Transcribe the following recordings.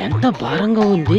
ఎంత భారంగా ఉంది.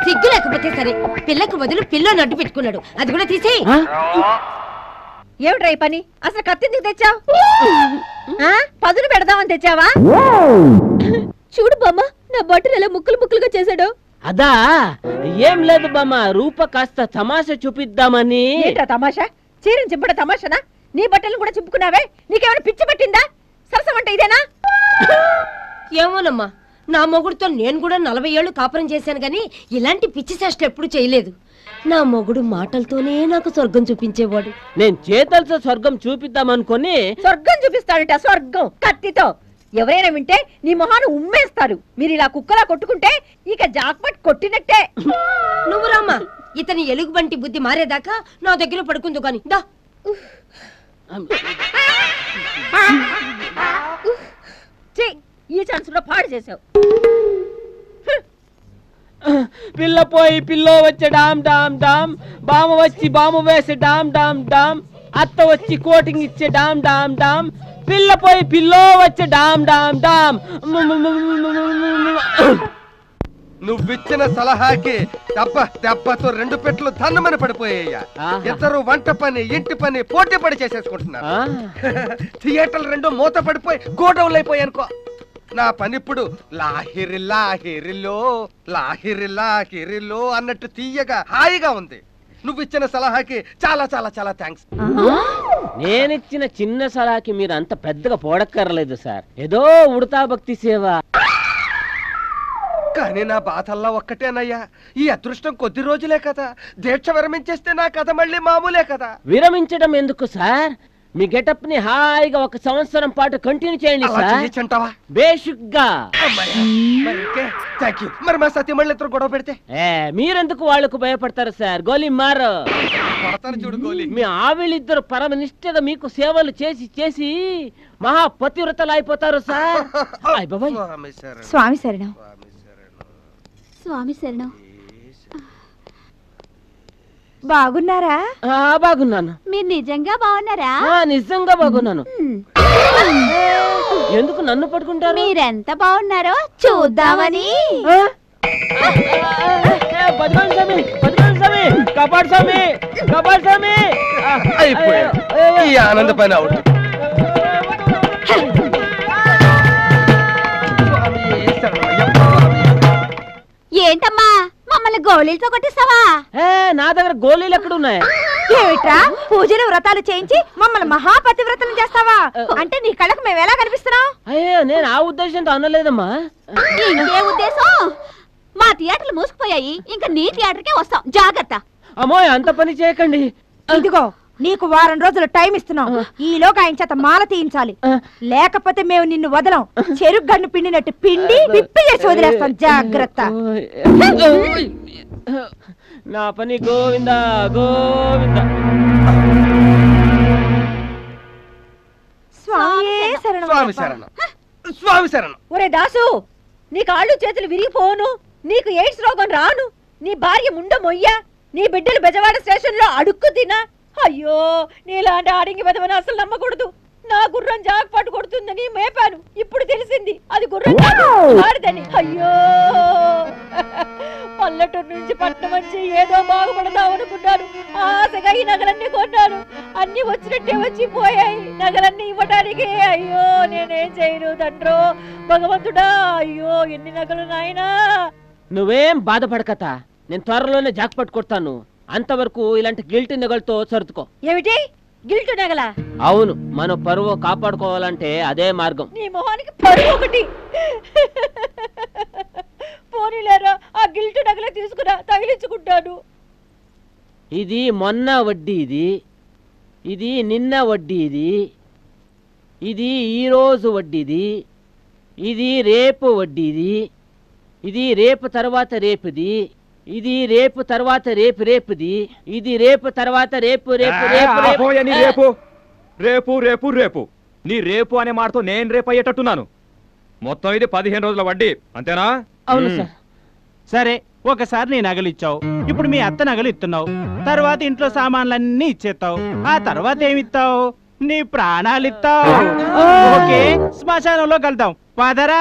సిగ్గు లేకపోతే సరే, పిల్లకు బదులు పిల్లో నడ్డు పెట్టుకున్నాడు. అది కూడా తీసే. ఏమిట్రా ఈ పని? అసలు కత్తిందుకు తెచ్చావు? పదును పెడదామని తెచ్చావా? చూడు బామ్మ, నా బట్టలు ఎలా ముక్కలు ముక్కలుగా చేశాడు. అదా ఏం లేదు బామ్మ, రూప కాస్త తమాషా చూపిద్దామని. ఏంట్రా తమాషా? చీరని చింపడ తమాషనా? నీ బట్టలను కూడా చింపుకున్నావే, నీకేమైనా పిచ్చి పట్టిందా? సరసం అంటే ఇదేనా? ఏమోనమ్మా, నా మొగుడుతో నేను కూడా 40 ఏళ్ళు కాపురం చేశాను గాని ఇలాంటి పిచ్చి చేష్టలు ఎప్పుడు చేయలేదు. నా మొగుడు మాటలతోనే నాకు స్వర్గం చూపించేవాడు. నేను చేతలతో స్వర్గం చూపిద్దామనుకొని. స్వర్గం చూపిస్తాడంట, స్వర్గం కత్తితో. ఎవరైనా వింటే నీ మొహాన్ని ఉమ్మేస్తారు. మీరు ఇలా కుక్కలా కొట్టుకుంటే ఇక జాక్పట్ కొట్టినట్టే. నువ్వు రామ్మా, ఇతని ఎలుగుబంటి బుద్ధి మారేదాకా నా దగ్గర పడుకుందు గాని దా. ఈ ఛాన్స్ లో పాడు చేసావు. పిల్ల పోయి పిల్లో వచ్చే డామ్ డామ్ డామ్, బామ వచ్చి బామ వేసే డామ్ డామ్ డామ్, అత్త వచ్చి కోటింగ్ ఇచ్చే డామ్ డామ్ డామ్, పిల్ల పోయి పిల్లో వచ్చే డామ్ డామ్ డామ్. నువ్విచ్చిన సలహాకి దెబ్బతో 2 పెట్లు ధన్నమని పడిపోయాయ్యా. ఇద్దరు వంట పని ఇంటి పని పోటీ పడి చేసేసుకుంటున్నారు. థియేటర్లు 2 మూత పడిపోయి గోడౌన్లు అయిపోయాయి అనుకో. నా పని ఇప్పుడు లాహిరి లాహిరిలో లాహిరి లాహిరిలో అన్నట్టు తీయగా హాయిగా ఉంది. నువ్విచ్చిన సలహాకి చాలా చాలా చాలా థ్యాంక్స్. నేనిచ్చిన చిన్న సలహాకి మీరు అంత పెద్దగా పోడక్కర్లేదు సార్. ఏదో ఉడతా భక్తి సేవ. కానీ నా బాధల్లా ఒక్కటేనయ్యా, ఈ అదృష్టం కొద్ది రోజులే కదా. దీక్ష విరమించేస్తే నా కథ మళ్ళీ మామూలే కదా. విరమించడం ఎందుకు సార్? మీ గెటప్ ని హాయిగా 1 సంవత్సరం పాటు కంటిన్యూ చేయండి సార్. బేసిక్గా. మరి మా సత్య మళ్ళీ ఇద్దరు గొడవ పెడితే మీరెందుకు వాళ్ళకు భయపడతారు సార్? గోలీ మారు. చూడు గోలీ. మీ ఆవిళ్ళిద్దరు పరమనిష్టగా మీకు సేవలు చేసి చేసి మహాపతివ్రతలు అయిపోతారు సార్. స్వామి శరణం. స్వామి శరణం. బాగున్నారా? బాగున్నాను. మీరు నిజంగా బాగున్నారా? నిజంగా బాగున్నాను. ఎందుకు నన్ను పట్టుకుంటారు? మీరెంత బాగున్నారో చూద్దామని. ఈ ఆనంద పని అవుట్. ఏంటమ్మా మమ్మల్ని గోళీలతో కొట్టిస్తావా? నా దగ్గర గోళీలు ఎక్కడున్నాయి? ఏమిట్రా పూజలు వ్రతాలు చేయించి మమ్మల్ని మహాపతివ్రతలు చేస్తావా? అంటే నీ కళ్ళకు మేము ఎలా కనిపిస్తున్నాం? అయ్యో నేను ఆ ఉద్దేశంతో అనలేదమ్మా. ఇంకే ఉద్దేశం? మా థియేటర్లు మూసుకుపోయాయి, ఇంకా నీ థియేటర్కే వస్తాం, జాగ్రత్త. అమ్మో అంత పని చేయకండి. ఇదిగో నీకు వారం రోజులు టైం ఇస్తున్నాం. ఈలోగా ఆయన చేత మాల తీయించాలి, లేకపోతే మేము నిన్ను వదలం. చెరుకు గన్ను పిండినట్టు పిండి విప్పి చేసి వదిలేస్తాం, జాగ్రత్త. నా పని గోవిందా గోవిందా. స్వామి శరణం. స్వామి శరణం. స్వామి శరణం. ఒరే దాసు, నీ కాళ్ళు చేతులు విరిగిపోను, నీకు ఎయిడ్స్ రోగం రాను, నీ భార్య ముండ మొయ్యా, నీ బిడ్డలు బెజవాడ స్టేషన్ లో అడుక్కు తినా. అయ్యో నీలాంటి ఆడింగి వెదవని అసలు నమ్మకూడదు. నా గుర్రం జాగ్పాటు కొడుతుందని మేపాను, ఇప్పుడు తెలిసింది అది గుర్రం ఆడదని. అయ్యో పల్లెటూరు నుంచి పట్నం వచ్చి ఏదో బాగుపడదాం అనుకున్నాను. ఆశగా ఈ నగలన్నీ కొన్నాను, అన్ని వచ్చినట్టే వచ్చి పోయాయి నగలన్నీ ఇవ్వడానికి. అయ్యో నేనేం చేయను తండ్రో భగవంతుడా. అయ్యో ఎన్ని నగలు నాయనా. నువ్వేం బాధపడకత, నేను త్వరలోనే జాక్పాట్ కొడతాను. అంతవరకు ఇలాంటి గిల్ట్ నగలతో సర్దుకో. ఏమిటి గిల్ట్ నగల? అవును, మన పరువు కాపాడుకోవాలంటే అదే మార్గం. నీ మొహానికి పరువు ఒకటి. పోనీలేరా ఆ గిల్ట్ నగలే తీసుకురా, తగిలించుకుంటాను. ఇది మొన్న వడ్డీ, ఇది నిన్న వడ్డీ, ఇది ఈరోజు వడ్డీది, ఇది రేపు వడ్డీది, ఇది రేపు తర్వాత రేపుది, ఇది రేపు తర్వాత రేపు రేపుది, ఇది రేపు తర్వాత రేపు రేపు రేపు రేపు రేపు రేపు రేపు. నీ రేపు అనే మాటతో నేను రేపు అయ్యేటట్టున్నాను. మొత్తం ఇది 15 రోజుల వడ్డీ, అంతేనా? అవును సార్. సరే, ఒకసారి నీ నగలు ఇచ్చావు, ఇప్పుడు మీ అత్త నగలు ఇస్తున్నావు, తర్వాత ఇంట్లో సామాన్లన్నీ ఇచ్చేస్తావు, ఆ తర్వాత ఏమిస్తావు? నీ ప్రాణాలు ఇస్తావు. ఓకే, శ్మశానంలో కలుద్దాం, పదరా.